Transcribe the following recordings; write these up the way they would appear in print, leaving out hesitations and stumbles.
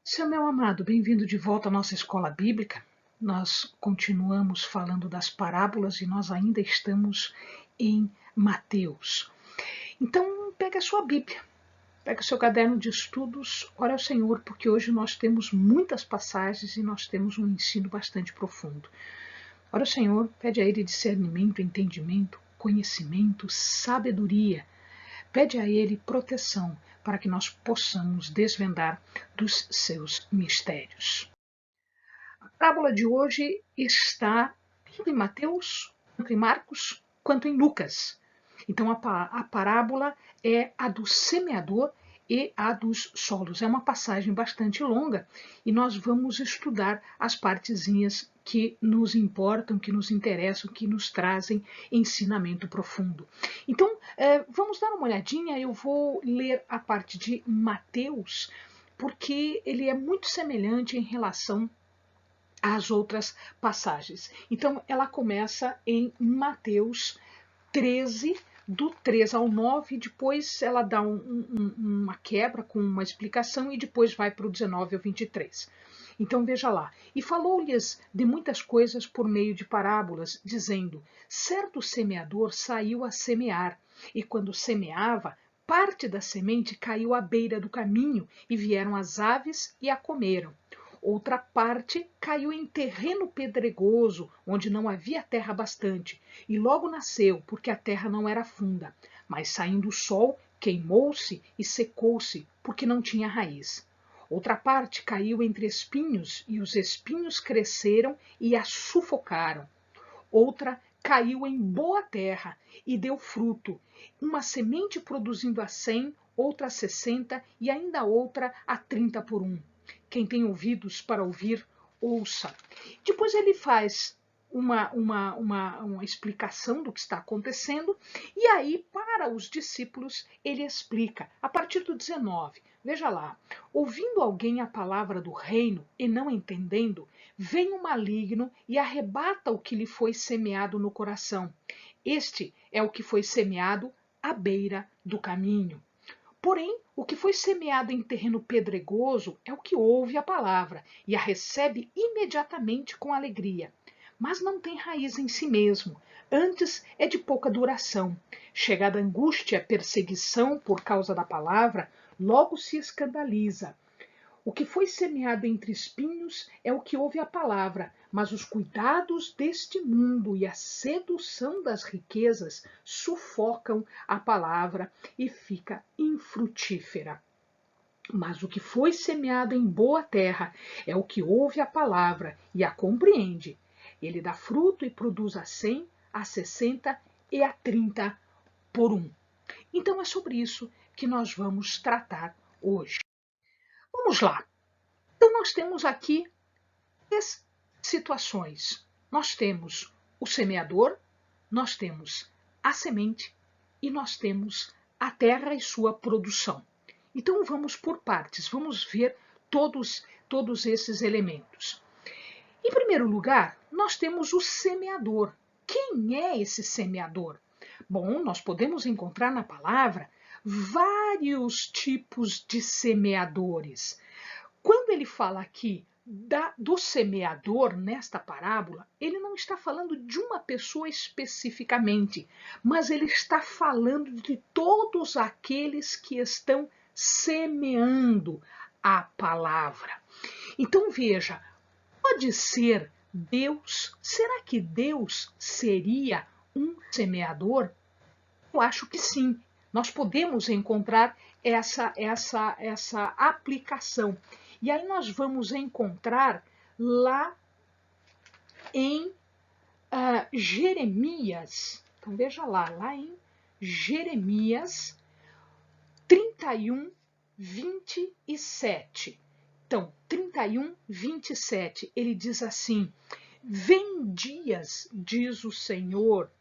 Seu meu amado, bem-vindo de volta à nossa escola bíblica. Nós continuamos falando das parábolas e nós ainda estamos em Mateus. Então, pega a sua Bíblia, pega o seu caderno de estudos, ora ao Senhor, porque hoje nós temos muitas passagens e nós temos um ensino bastante profundo. Ora ao Senhor, pede a Ele discernimento, entendimento, conhecimento, sabedoria. Pede a Ele proteção para que nós possamos desvendar dos seus mistérios. A parábola de hoje está tanto em Mateus, quanto em Marcos, quanto em Lucas. Então a parábola é a do semeador e a dos solos. É uma passagem bastante longa e nós vamos estudar as partezinhas que nos importam, que nos interessam, que nos trazem ensinamento profundo. Então, vamos dar uma olhadinha. Eu vou ler a parte de Mateus, porque ele é muito semelhante em relação às outras passagens. Então, ela começa em Mateus 13, do 3 ao 9, depois ela dá uma quebra com uma explicação e depois vai para o 19 ao 23. Então veja lá. E falou-lhes de muitas coisas por meio de parábolas, dizendo: certo semeador saiu a semear, e quando semeava, parte da semente caiu à beira do caminho, e vieram as aves e a comeram. Outra parte caiu em terreno pedregoso, onde não havia terra bastante, e logo nasceu, porque a terra não era funda. Mas saindo o sol, queimou-se e secou-se, porque não tinha raiz. Outra parte caiu entre espinhos, e os espinhos cresceram e a sufocaram. Outra caiu em boa terra e deu fruto, uma semente produzindo a 100, outra a 60 e ainda outra a 30 por um. Quem tem ouvidos para ouvir, ouça. Depois ele faz uma explicação do que está acontecendo, e aí, para os discípulos, ele explica, a partir do 19. Veja lá: ouvindo alguém a palavra do reino e não entendendo, vem o maligno e arrebata o que lhe foi semeado no coração. Este é o que foi semeado à beira do caminho. Porém, o que foi semeado em terreno pedregoso é o que ouve a palavra e a recebe imediatamente com alegria, mas não tem raiz em si mesmo, antes é de pouca duração. Chegada a angústia, perseguição por causa da palavra, logo se escandaliza. O que foi semeado entre espinhos é o que ouve a palavra, mas os cuidados deste mundo e a sedução das riquezas sufocam a palavra e fica infrutífera. Mas o que foi semeado em boa terra é o que ouve a palavra e a compreende. Ele dá fruto e produz a 100, a 60 e a 30 por um. Então é sobre isso que nós vamos tratar hoje. Vamos lá. Então nós temos aqui três situações. Nós temos o semeador, nós temos a semente e nós temos a terra e sua produção. Então vamos por partes, vamos ver todos esses elementos. Em primeiro lugar, nós temos o semeador. Quem é esse semeador? Bom, nós podemos encontrar na palavra vários tipos de semeadores. Quando ele fala aqui do semeador nesta parábola, ele não está falando de uma pessoa especificamente, mas ele está falando de todos aqueles que estão semeando a palavra. Então veja, pode ser Deus? Será que Deus seria um semeador? Eu acho que sim. Nós podemos encontrar essa aplicação. E aí nós vamos encontrar lá em Jeremias. Então veja lá em Jeremias 31, 27. Então, 31, 27, ele diz assim: vem dias, diz o Senhor,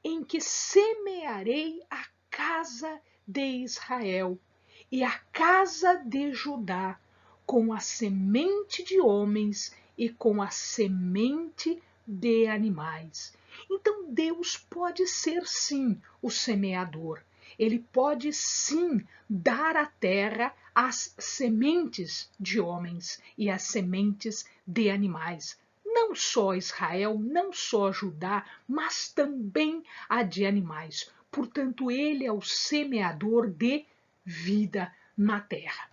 em que semearei a casa de Israel e a casa de Judá com a semente de homens e com a semente de animais. Então Deus pode ser sim o semeador. Ele pode sim dar à terra as sementes de homens e as sementes de animais. Não só Israel, não só Judá, mas também a de animais. Portanto, ele é o semeador de vida na terra.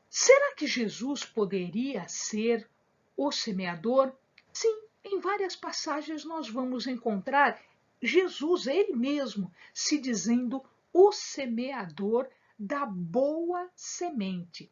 Será que Jesus poderia ser o semeador? Sim, em várias passagens nós vamos encontrar Jesus, ele mesmo, se dizendo o semeador da boa semente.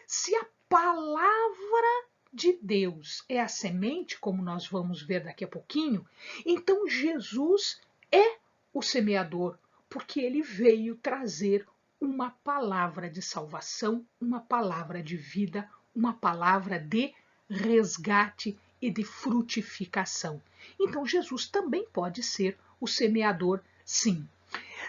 Se a palavra de Deus é a semente, como nós vamos ver daqui a pouquinho, então Jesus é o semeador, porque ele veio trazer uma palavra de salvação, uma palavra de vida, uma palavra de resgate e de frutificação. Então Jesus também pode ser o semeador, sim.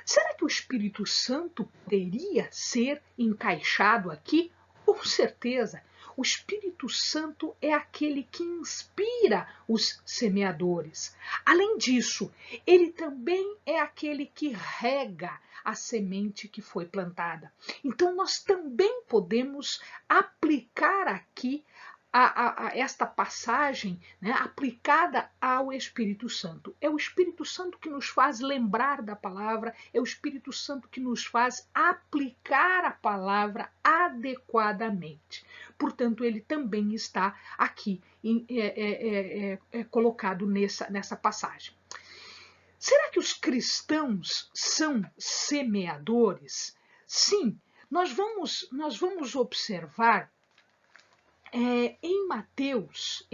Será que o Espírito Santo poderia ser encaixado aqui? Com certeza. O Espírito Santo é aquele que inspira os semeadores. Além disso, ele também é aquele que rega a semente que foi plantada. Então, nós também podemos aplicar aqui esta passagem, né, aplicada ao Espírito Santo. É o Espírito Santo que nos faz lembrar da palavra, é o Espírito Santo que nos faz aplicar a palavra adequadamente. Portanto, ele também está aqui colocado nessa passagem. Será que os cristãos são semeadores? Sim, nós vamos observar em Mateus,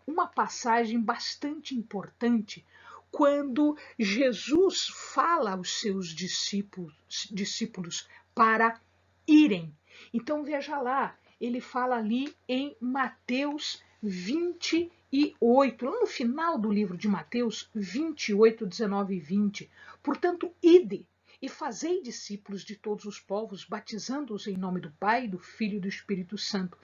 uma passagem bastante importante, quando Jesus fala aos seus discípulos para irem. Então veja lá, ele fala ali em Mateus 28, lá no final do livro de Mateus 28, 19 e 20. Portanto, ide e fazei discípulos de todos os povos, batizando-os em nome do Pai, do Filho e do Espírito Santo,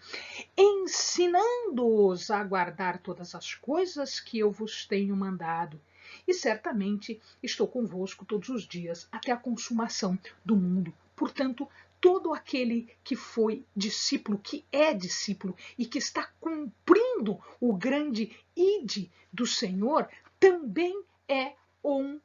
ensinando-os a guardar todas as coisas que eu vos tenho mandado. E certamente estou convosco todos os dias, até a consumação do mundo. Portanto, todo aquele que foi discípulo, que é discípulo e que está cumprindo o grande ide do Senhor, também é um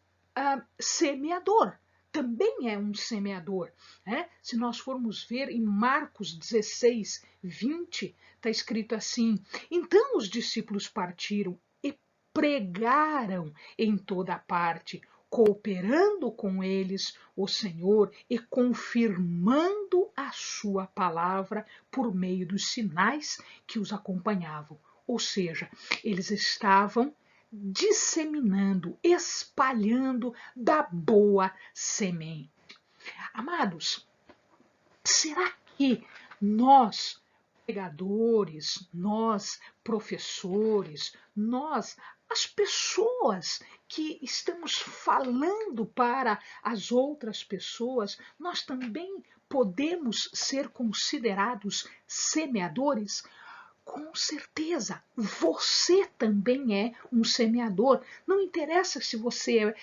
semeador. Também é um semeador. Né? Se nós formos ver em Marcos 16, 20, está escrito assim: então os discípulos partiram e pregaram em toda a parte, cooperando com eles o Senhor e confirmando a sua palavra por meio dos sinais que os acompanhavam. Ou seja, eles estavam disseminando, espalhando da boa semente. Amados, será que nós, pregadores, nós, professores, nós, as pessoas que estamos falando para as outras pessoas, nós também podemos ser considerados semeadores? Com certeza, você também é um semeador. Não interessa se você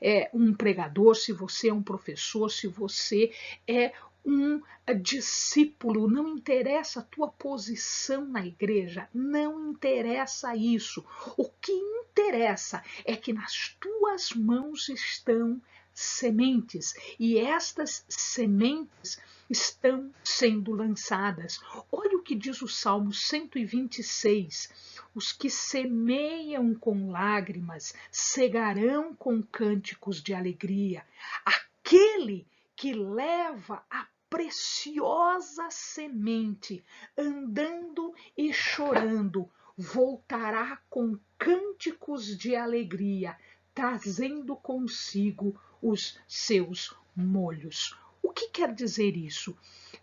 é um pregador, se você é um professor, se você é um discípulo, não interessa a tua posição na igreja, não interessa isso. O que interessa é que nas tuas mãos estão sementes e estas sementes estão sendo lançadas. Olha o que diz o Salmo 126. Os que semeiam com lágrimas cegarão com cânticos de alegria. Aquele que leva a preciosa semente, andando e chorando, voltará com cânticos de alegria, trazendo consigo os seus molhos. O que quer dizer isso?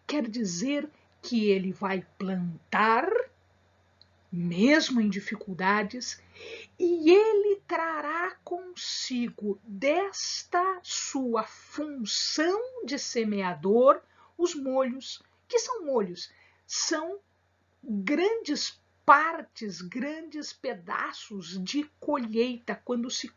Quer dizer que ele vai plantar, mesmo em dificuldades, e ele trará consigo desta sua função de semeador os molhos. Que são molhos? São grandes partes, grandes pedaços de colheita, quando se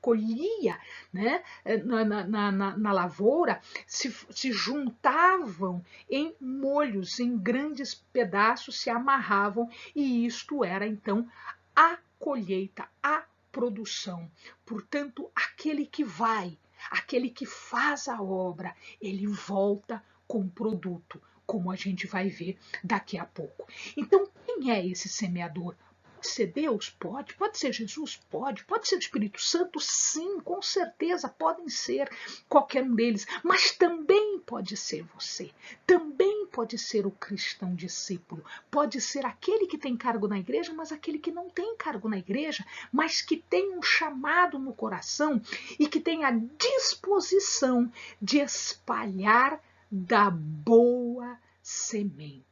colhia, né, na lavoura, se juntavam em molhos, em grandes pedaços, se amarravam, e isto era então a colheita, a produção. Portanto, aquele que vai, aquele que faz a obra, ele volta com o produto, como a gente vai ver daqui a pouco. Então, quem é esse semeador? Pode ser Deus? Pode ser Jesus? Pode ser o Espírito Santo? Sim, com certeza, podem ser qualquer um deles, mas também pode ser você, também pode ser o cristão discípulo, pode ser aquele que tem cargo na igreja, mas aquele que não tem cargo na igreja, mas que tem um chamado no coração e que tem a disposição de espalhar da boa semente.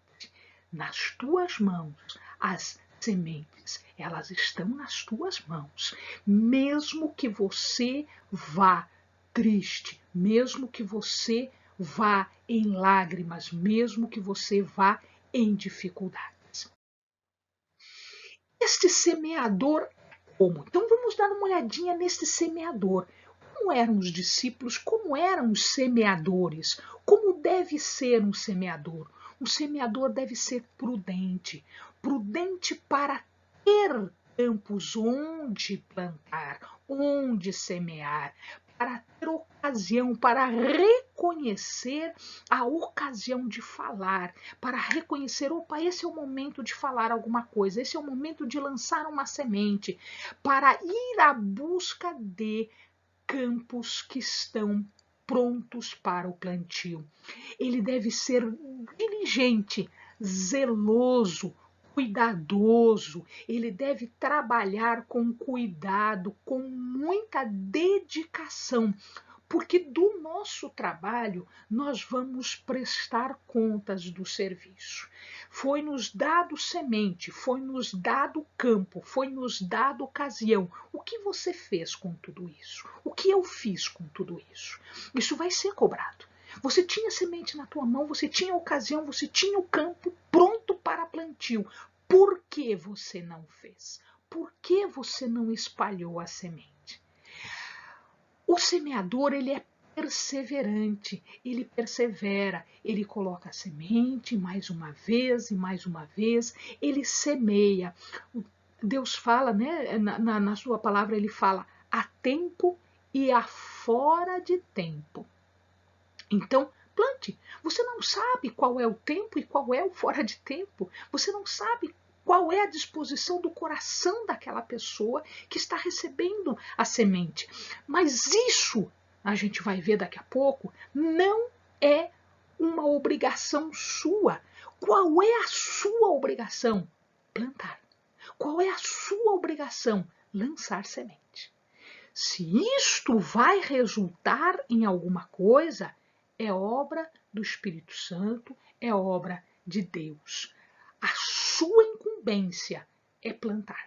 Nas tuas mãos, as sementes, elas estão nas tuas mãos. Mesmo que você vá triste, mesmo que você vá em lágrimas, mesmo que você vá em dificuldades. Este semeador é como? Então vamos dar uma olhadinha neste semeador. Como eram os discípulos, como eram os semeadores, como deve ser um semeador. Um semeador deve ser prudente, prudente para ter campos onde plantar, onde semear, para ter ocasião, para reconhecer a ocasião de falar, para reconhecer, opa, esse é o momento de falar alguma coisa, esse é o momento de lançar uma semente, para ir à busca de campos que estão prontos para o plantio. Ele deve ser diligente, zeloso, cuidadoso, ele deve trabalhar com cuidado, com muita dedicação, porque do nosso trabalho nós vamos prestar contas do serviço. Foi-nos dado semente, foi-nos dado campo, foi-nos dado ocasião. O que você fez com tudo isso? O que eu fiz com tudo isso? Isso vai ser cobrado. Você tinha semente na tua mão, você tinha ocasião, você tinha o campo pronto para plantio. Por que você não fez? Por que você não espalhou a semente? O semeador, ele é perseverante, ele persevera, ele coloca a semente mais uma vez e mais uma vez, ele semeia. Deus fala, né, na sua palavra, ele fala a tempo e a fora de tempo. Então, plante. Você não sabe qual é o tempo e qual é o fora de tempo. Você não sabe qual é a disposição do coração daquela pessoa que está recebendo a semente. Mas isso, a gente vai ver daqui a pouco, não é uma obrigação sua. Qual é a sua obrigação? Plantar. Qual é a sua obrigação? Lançar semente. Se isto vai resultar em alguma coisa, é obra do Espírito Santo, é obra de Deus. A sua incumbência é plantar.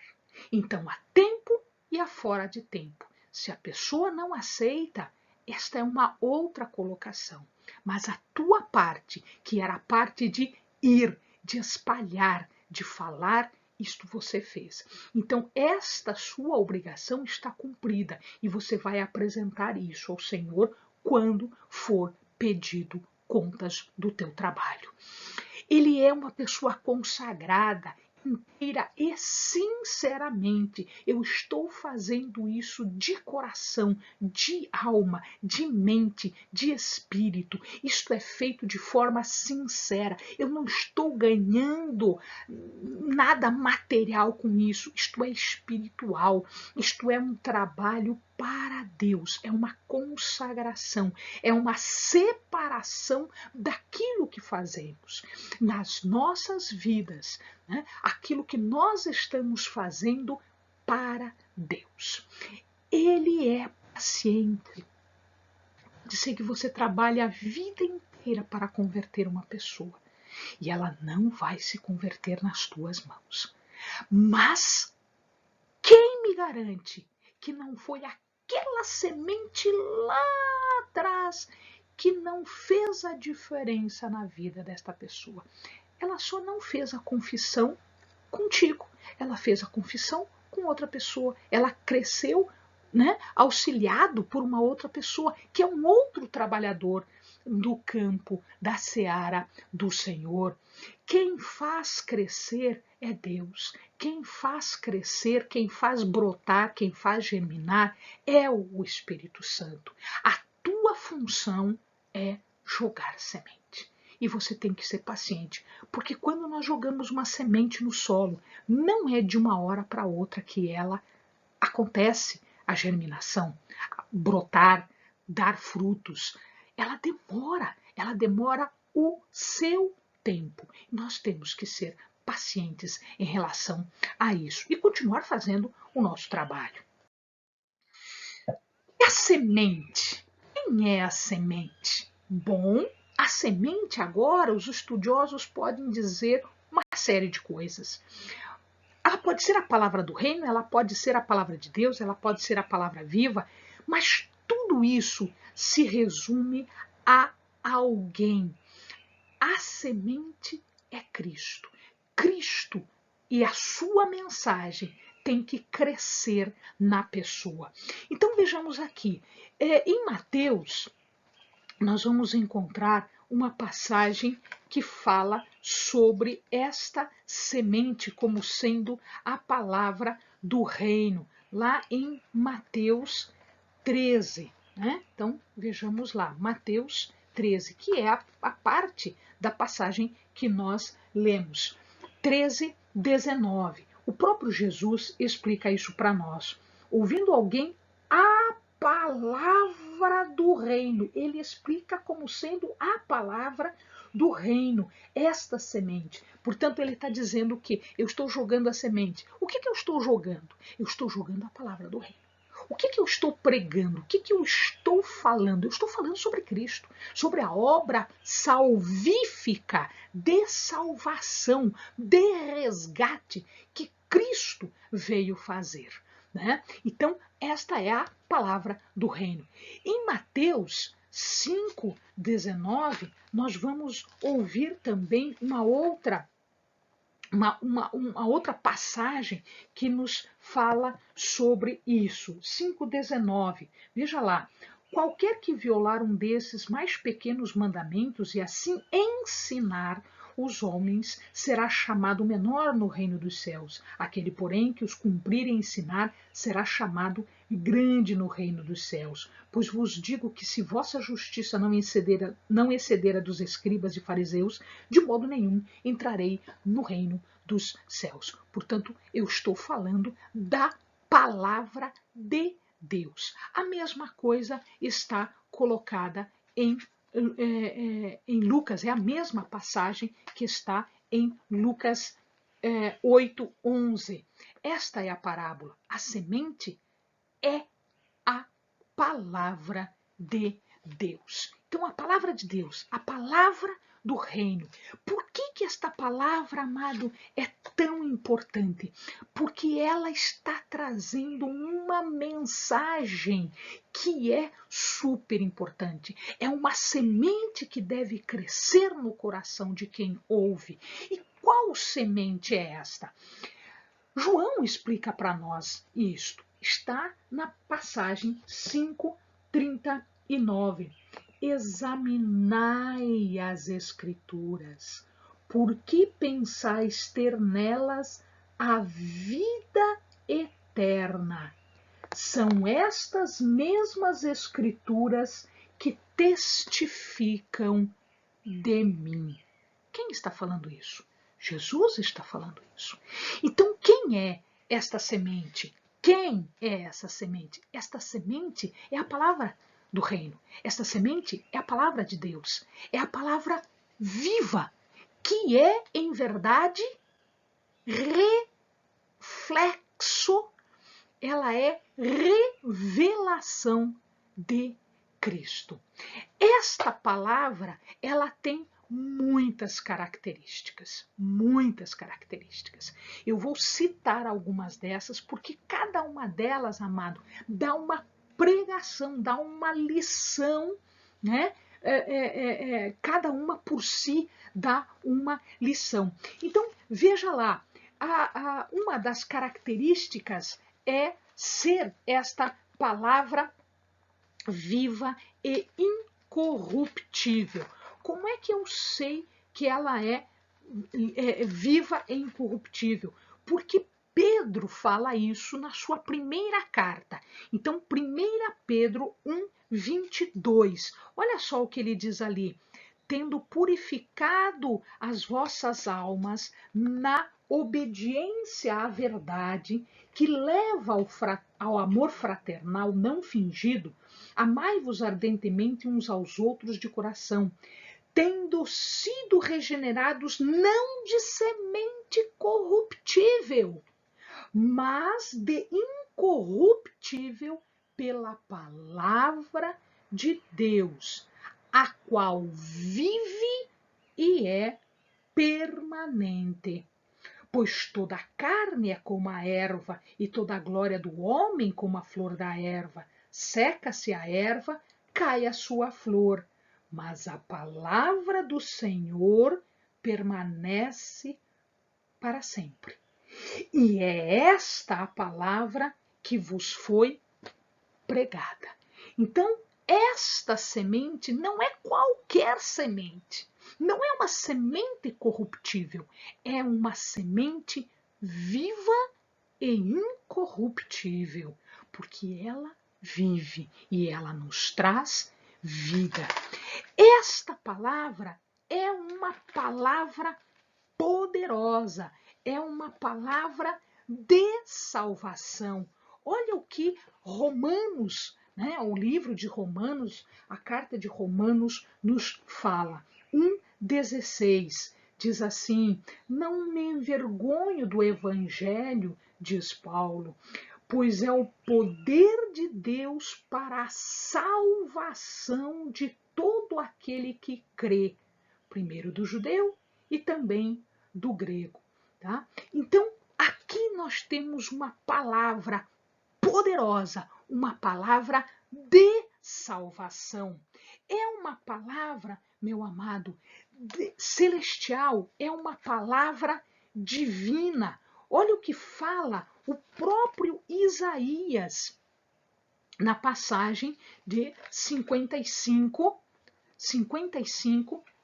Então, há tempo e há fora de tempo. Se a pessoa não aceita, esta é uma outra colocação. Mas a tua parte, que era a parte de ir, de espalhar, de falar, isto você fez. Então, esta sua obrigação está cumprida e você vai apresentar isso ao Senhor quando for pedido contas do teu trabalho. Ele é uma pessoa consagrada, inteira e sinceramente. Eu estou fazendo isso de coração, de alma, de mente, de espírito. Isto é feito de forma sincera. Eu não estou ganhando nada material com isso. Isto é espiritual. Isto é um trabalho para Deus, é uma consagração, é uma separação daquilo que fazemos nas nossas vidas, né? Aquilo que nós estamos fazendo para Deus. Ele é paciente. Pode ser que você trabalhe a vida inteira para converter uma pessoa e ela não vai se converter nas tuas mãos. Mas quem me garante que não foi aquela semente lá atrás que não fez a diferença na vida desta pessoa? Ela só não fez a confissão contigo. Ela fez a confissão com outra pessoa, ela cresceu, né, auxiliado por uma outra pessoa, que é um outro trabalhador do campo, da seara do Senhor. Quem faz crescer é Deus. Quem faz crescer, quem faz brotar, quem faz germinar é o Espírito Santo. A tua função é jogar semente. E você tem que ser paciente, porque quando nós jogamos uma semente no solo, não é de uma hora para outra que ela acontece a germinação, brotar, dar frutos. Ela demora o seu tempo. Nós temos que ser pacientes em relação a isso e continuar fazendo o nosso trabalho. E a semente? Quem é a semente? Bom, a semente agora, os estudiosos podem dizer uma série de coisas. Ela pode ser a palavra do reino, ela pode ser a palavra de Deus, ela pode ser a palavra viva, mas tudo isso se resume a alguém. A semente é Cristo. Cristo e a sua mensagem tem que crescer na pessoa. Então vejamos aqui, em Mateus, nós vamos encontrar uma passagem que fala sobre esta semente como sendo a palavra do reino, lá em Mateus 13. Né? Então, vejamos lá, Mateus 13, que é a parte da passagem que nós lemos. 13, 19. O próprio Jesus explica isso para nós. Ouvindo alguém a palavra do reino, ele explica como sendo a palavra do reino, esta semente. Portanto, ele está dizendo que eu estou jogando a semente. O que eu estou jogando? Eu estou jogando a palavra do reino. O que eu estou pregando? O que eu estou falando? Eu estou falando sobre Cristo, sobre a obra salvífica de salvação, de resgate que Cristo veio fazer. Né? Então, esta é a palavra do reino. Em Mateus 5:19, nós vamos ouvir também uma outra passagem que nos fala sobre isso. 5:19. Veja lá. Qualquer que violar um desses mais pequenos mandamentos e assim ensinar os homens, será chamado menor no reino dos céus. Aquele, porém, que os cumprir e ensinar, será chamado grande no reino dos céus. Pois vos digo que se vossa justiça não exceder a dos escribas e fariseus, de modo nenhum entrarei no reino dos céus. Portanto, eu estou falando da palavra de Deus. A mesma coisa está colocada em Lucas, é a mesma passagem que está em Lucas 8:11. Esta é a parábola. A semente é a palavra de Deus. Então, a palavra de Deus, a palavra do reino. Por que esta palavra, amado, é tão importante? Porque ela está trazendo uma mensagem que é super importante. É uma semente que deve crescer no coração de quem ouve. E qual semente é esta? João explica para nós isto. Está na passagem 5:39. Examinai as Escrituras, porque pensais ter nelas a vida eterna. São estas mesmas Escrituras que testificam de mim. Quem está falando isso? Jesus está falando isso. Então, quem é esta semente? Quem é essa semente? Esta semente é a palavra do reino. Esta semente é a palavra de Deus. É a palavra viva, que é, em verdade, reflexo, ela é revelação de Cristo. Esta palavra, ela tem muitas características, muitas características. Eu vou citar algumas dessas, porque cada uma delas, amado, dá uma pregação, dá uma lição, né? Cada uma por si dá uma lição. Então, veja lá, uma das características é ser esta palavra viva e incorruptível. Como é que eu sei que ela é viva e incorruptível? Porque Pedro fala isso na sua primeira carta. Então, 1 Pedro 1:22. Olha só o que ele diz ali. Tendo purificado as vossas almas na obediência à verdade, que leva ao amor fraternal não fingido, amai-vos ardentemente uns aos outros de coração, tendo sido regenerados não de semente corruptível, mas de incorruptível pela palavra de Deus, a qual vive e é permanente. Pois toda a carne é como a erva, e toda a glória do homem como a flor da erva. Seca-se a erva, cai a sua flor, mas a palavra do Senhor permanece para sempre. E é esta a palavra que vos foi pregada. Então, esta semente não é qualquer semente. Não é uma semente corruptível. É uma semente viva e incorruptível. Porque ela vive e ela nos traz vida. Esta palavra é uma palavra poderosa. É uma palavra de salvação. Olha o que Romanos, né, o livro de Romanos, a carta de Romanos nos fala. 1:16 diz assim: não me envergonho do evangelho, diz Paulo, pois é o poder de Deus para a salvação de todo aquele que crê, primeiro do judeu e também do grego. Tá? Então, aqui nós temos uma palavra poderosa, uma palavra de salvação. É uma palavra, meu amado, celestial, é uma palavra divina. Olha o que fala o próprio Isaías na passagem de 55,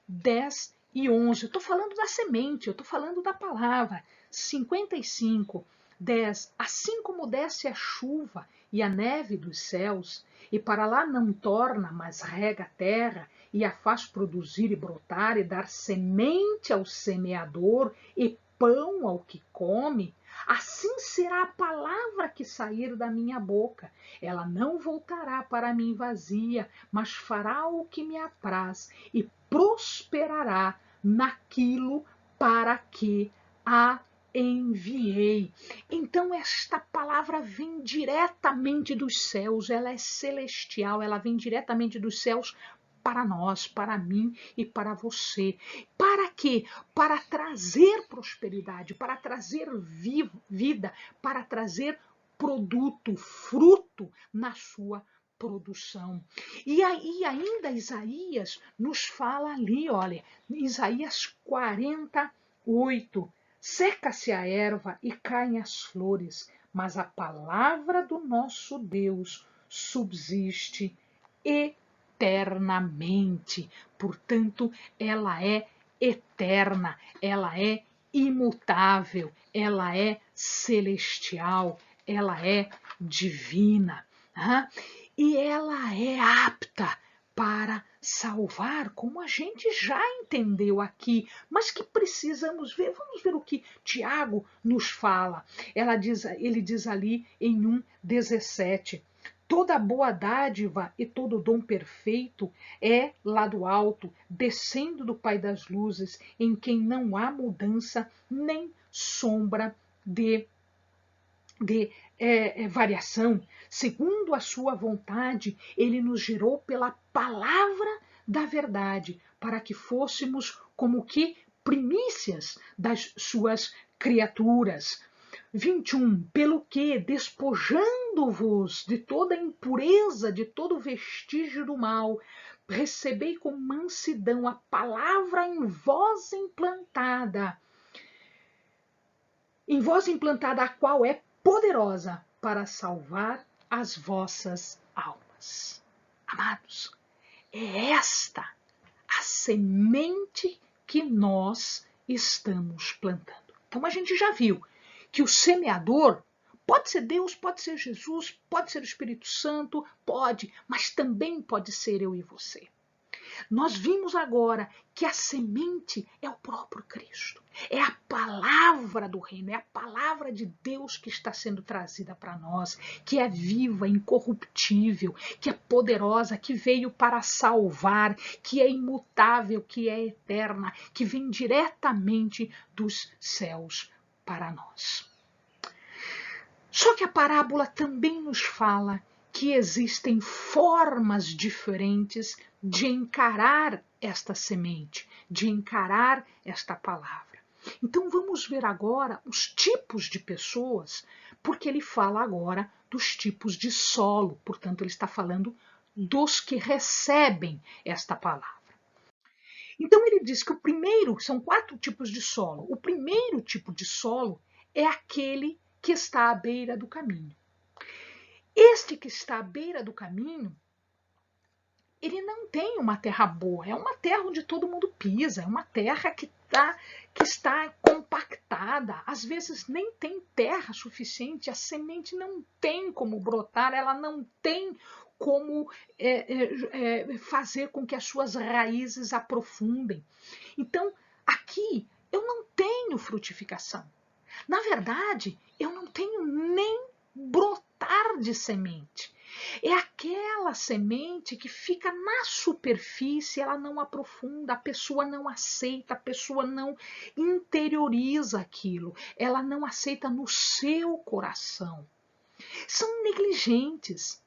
10 e 11. Eu estou falando da semente, eu estou falando da palavra. 55, 10. Assim como desce a chuva e a neve dos céus, e para lá não torna, mas rega a terra, e a faz produzir e brotar, e dar semente ao semeador, e pão ao que come, assim será a palavra que sair da minha boca. Ela não voltará para mim vazia, mas fará o que me apraz, e prosperará naquilo para que a enviei. Então esta palavra vem diretamente dos céus, ela é celestial, ela vem diretamente dos céus para nós, para mim e para você. Para quê? Para trazer prosperidade, para trazer vida, para trazer produto, fruto na sua produção. E aí ainda Isaías nos fala ali, olha, Isaías 48, seca-se a erva e caem as flores, mas a palavra do nosso Deus subsiste eternamente. Portanto, ela é eterna, ela é imutável, ela é celestial, ela é divina. E ela é apta para salvar, como a gente já entendeu aqui, mas que precisamos ver. Vamos ver o que Tiago nos fala. Ele diz ali em 1:17. Toda boa dádiva e todo dom perfeito é lá do alto, descendo do Pai das luzes, em quem não há mudança nem sombra de variação. Segundo a sua vontade, ele nos gerou pela palavra da verdade, para que fôssemos como que primícias das suas criaturas. 21. Pelo que, despojando-vos de toda impureza, de todo vestígio do mal, recebei com mansidão a palavra em vós implantada, em vós implantada, a qual é poderosa para salvar as vossas almas. Amados, é esta a semente que nós estamos plantando. Então a gente já viu que o semeador pode ser Deus, pode ser Jesus, pode ser o Espírito Santo, pode, mas também pode ser eu e você. Nós vimos agora que a semente é o próprio Cristo. É a palavra do reino, é a palavra de Deus que está sendo trazida para nós, que é viva, incorruptível, que é poderosa, que veio para salvar, que é imutável, que é eterna, que vem diretamente dos céus para nós. Só que a parábola também nos fala que existem formas diferentes de encarar esta semente, de encarar esta palavra. Então vamos ver agora os tipos de pessoas, porque ele fala agora dos tipos de solo, portanto ele está falando dos que recebem esta palavra. Então ele diz que são 4 tipos de solo. O primeiro tipo de solo é aquele que está à beira do caminho. Este que está à beira do caminho, ele não tem uma terra boa, é uma terra onde todo mundo pisa, é uma terra que está compactada, às vezes nem tem terra suficiente, a semente não tem como brotar, ela não tem como fazer com que as suas raízes aprofundem. Então, aqui eu não tenho frutificação. Na verdade, eu não tenho nem brotar de semente. É aquela semente que fica na superfície, ela não aprofunda, a pessoa não aceita, a pessoa não interioriza aquilo, ela não aceita no seu coração. São negligentes,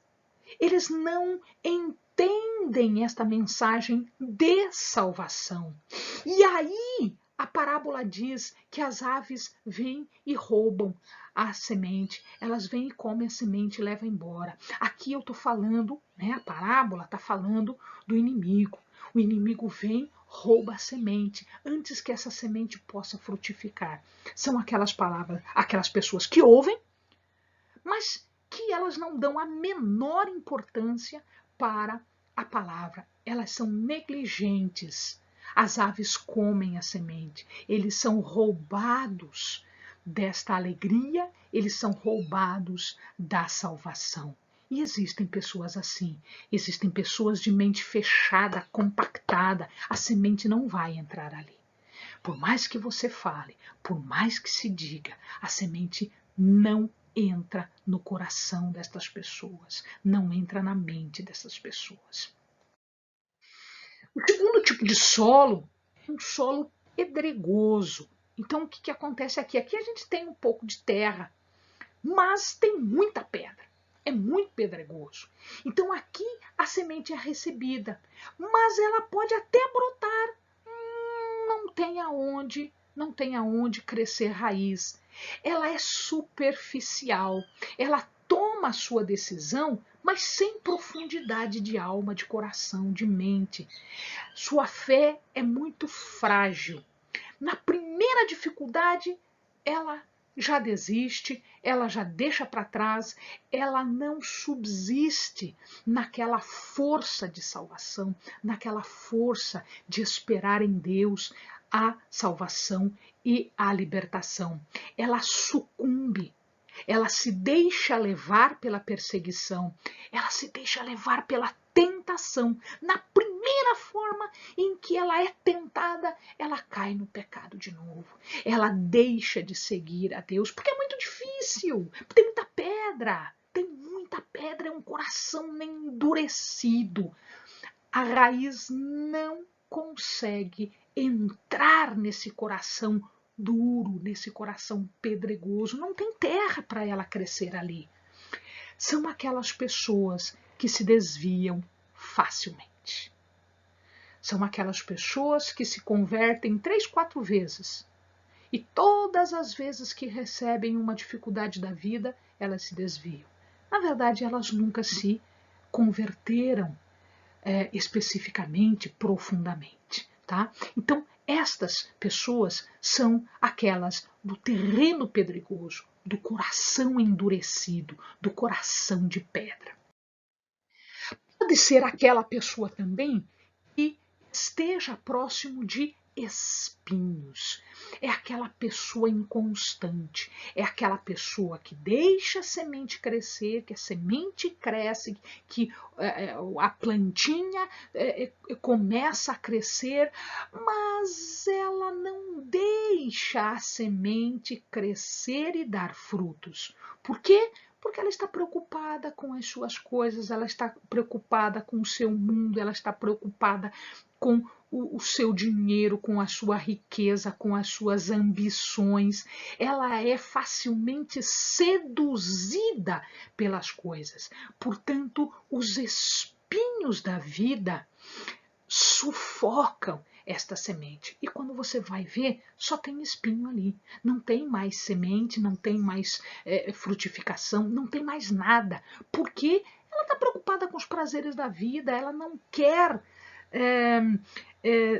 eles não entendem esta mensagem de salvação. E aí, a parábola diz que as aves vêm e roubam a semente, elas vêm e comem a semente e levam embora. Aqui eu estou falando, a parábola está falando do inimigo. O inimigo vem, rouba a semente, antes que essa semente possa frutificar. São aquelas pessoas que ouvem, mas que elas não dão a menor importância para a palavra. Elas são negligentes. As aves comem a semente, eles são roubados desta alegria, eles são roubados da salvação. E existem pessoas assim, existem pessoas de mente fechada, compactada, a semente não vai entrar ali. Por mais que você fale, por mais que se diga, a semente não entra no coração destas pessoas, não entra na mente dessas pessoas. O segundo tipo de solo é um solo pedregoso. Então, o que acontece aqui? Aqui a gente tem um pouco de terra, mas tem muita pedra. É muito pedregoso. Então, aqui a semente é recebida, mas ela pode até brotar. Não tem aonde crescer raiz. Ela é superficial. Ela toma a sua decisão, mas sem profundidade de alma, de coração, de mente. Sua fé é muito frágil. Na primeira dificuldade, ela já desiste, ela já deixa para trás, ela não subsiste naquela força de salvação, naquela força de esperar em Deus a salvação e a libertação. Ela sucumbe. Ela se deixa levar pela perseguição, ela se deixa levar pela tentação. Na primeira forma em que ela é tentada, ela cai no pecado de novo. Ela deixa de seguir a Deus, porque é muito difícil, tem muita pedra, é um coração endurecido. A raiz não consegue entrar nesse coração duro, nesse coração pedregoso, não tem terra para ela crescer ali. São aquelas pessoas que se desviam facilmente. São aquelas pessoas que se convertem 3, 4 vezes. E todas as vezes que recebem uma dificuldade da vida, elas se desviam. Na verdade, elas nunca se converteram especificamente, profundamente. Tá? Então, Estas pessoas são aquelas do terreno pedregoso, do coração endurecido, do coração de pedra. Pode ser aquela pessoa também que esteja próximo de espinhos. É aquela pessoa inconstante, é aquela pessoa que deixa a semente crescer, que a semente cresce, que a plantinha começa a crescer, mas ela não deixa a semente crescer e dar frutos. Por quê? Porque ela está preocupada com as suas coisas, ela está preocupada com o seu mundo, ela está preocupada com o seu dinheiro, com a sua riqueza, com as suas ambições. Ela é facilmente seduzida pelas coisas. Portanto, os espinhos da vida sufocam esta semente. E quando você vai ver, só tem espinho ali. Não tem mais semente, não tem mais frutificação, não tem mais nada. Porque ela está preocupada com os prazeres da vida, ela não quer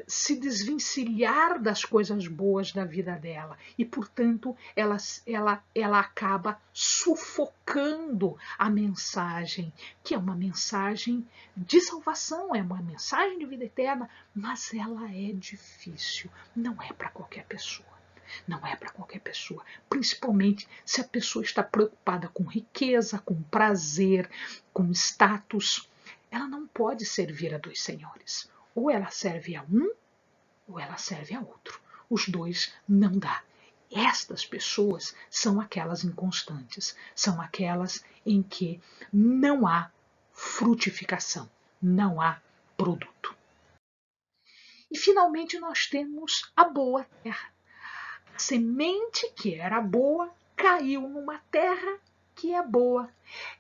se desvencilhar das coisas boas da vida dela. E, portanto, ela acaba sufocando a mensagem, que é uma mensagem de salvação, é uma mensagem de vida eterna, mas ela é difícil, não é para qualquer pessoa. Não é para qualquer pessoa, principalmente se a pessoa está preocupada com riqueza, com prazer, com status. Ela não pode servir a dois senhores. Ou ela serve a um, ou ela serve a outro. Os dois não dá. Estas pessoas são aquelas inconstantes, são aquelas em que não há frutificação, não há produto. E finalmente nós temos a boa terra. A semente que era boa caiu numa terra que é boa.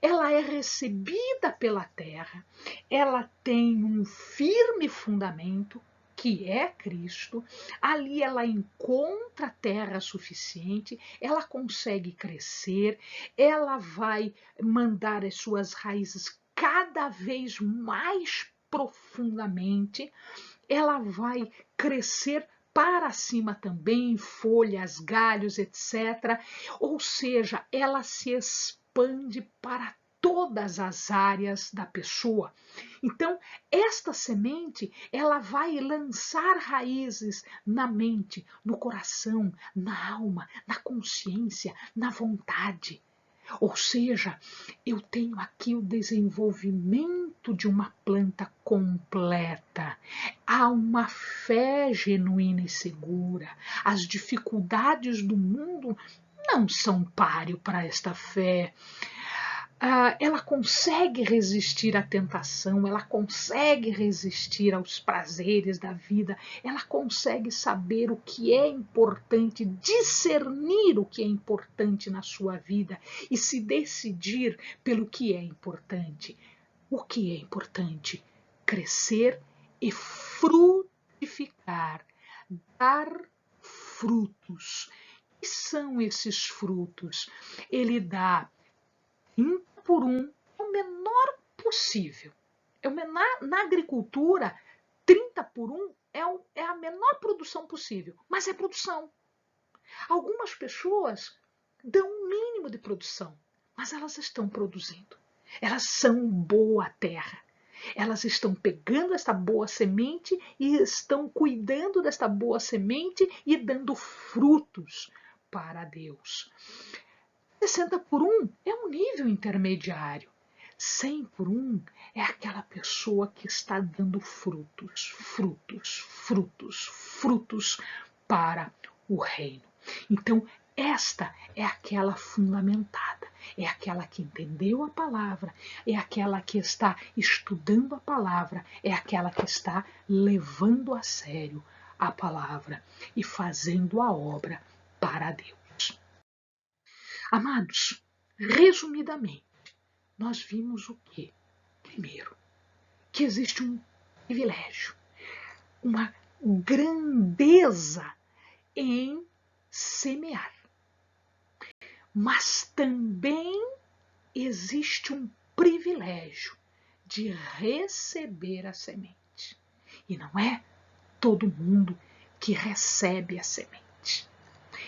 Ela é recebida pela terra, ela tem um firme fundamento, que é Cristo. Ali ela encontra terra suficiente, ela consegue crescer, ela vai mandar as suas raízes cada vez mais profundamente, ela vai crescer para cima também, folhas, galhos, etc. Ou seja, ela se expande para todas as áreas da pessoa. Então, esta semente, ela vai lançar raízes na mente, no coração, na alma, na consciência, na vontade. Ou seja, eu tenho aqui o desenvolvimento de uma planta completa. Há uma fé genuína e segura. As dificuldades do mundo não são páreo para esta fé. Ela consegue resistir à tentação, ela consegue resistir aos prazeres da vida, ela consegue saber o que é importante, discernir o que é importante na sua vida e se decidir pelo que é importante. O que é importante? Crescer e frutificar, dar frutos. E são esses frutos? Ele dá 30 por 1, o menor possível. Na agricultura, 30 por 1 é a menor produção possível, mas é produção. Algumas pessoas dão um mínimo de produção, mas elas estão produzindo. Elas são boa terra. Elas estão pegando esta boa semente e estão cuidando desta boa semente e dando frutos para Deus. 60 por 1 é um nível intermediário. 100 por 1 é aquela pessoa que está dando frutos, frutos, frutos, frutos para o reino. Então, esta é aquela fundamentada, é aquela que entendeu a palavra, é aquela que está estudando a palavra, é aquela que está levando a sério a palavra e fazendo a obra para Deus. Amados, resumidamente, nós vimos o quê? Primeiro, que existe um privilégio, uma grandeza em semear. Mas também existe um privilégio de receber a semente. E não é todo mundo que recebe a semente.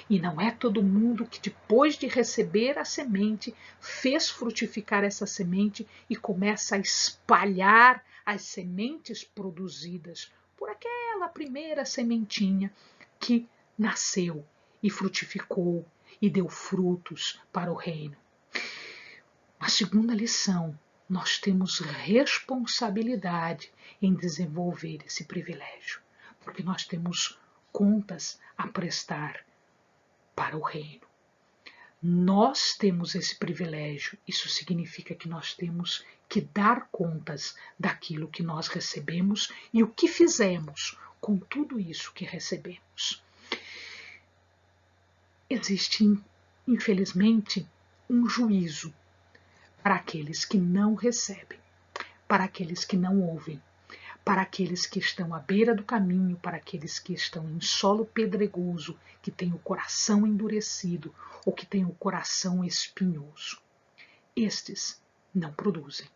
E não é todo mundo que, depois de receber a semente, fez frutificar essa semente e começa a espalhar as sementes produzidas por aquela primeira sementinha que nasceu e frutificou e deu frutos para o reino. A segunda lição, nós temos responsabilidade em desenvolver esse privilégio, porque nós temos contas a prestar para o reino. Nós temos esse privilégio, isso significa que nós temos que dar contas daquilo que nós recebemos e o que fizemos com tudo isso que recebemos. Existe, infelizmente, um juízo para aqueles que não recebem, para aqueles que não ouvem, para aqueles que estão à beira do caminho, para aqueles que estão em solo pedregoso, que têm o coração endurecido ou que têm o coração espinhoso. Estes não produzem.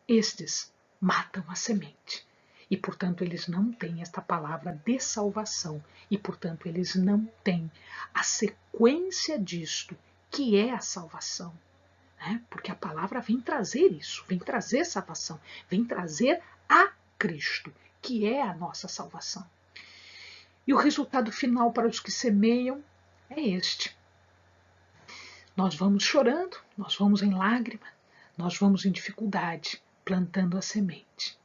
Estes matam a semente. E, portanto, eles não têm esta palavra de salvação. E, portanto, eles não têm a sequência disto, que é a salvação. Porque a palavra vem trazer isso, vem trazer salvação, vem trazer a Cristo, que é a nossa salvação. E o resultado final para os que semeiam é este. Nós vamos chorando, nós vamos em lágrima, nós vamos em dificuldade, plantando a semente.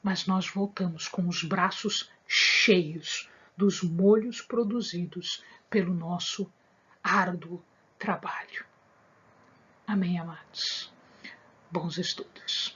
Mas nós voltamos com os braços cheios dos molhos produzidos pelo nosso árduo trabalho. Amém, amados. Bons estudos.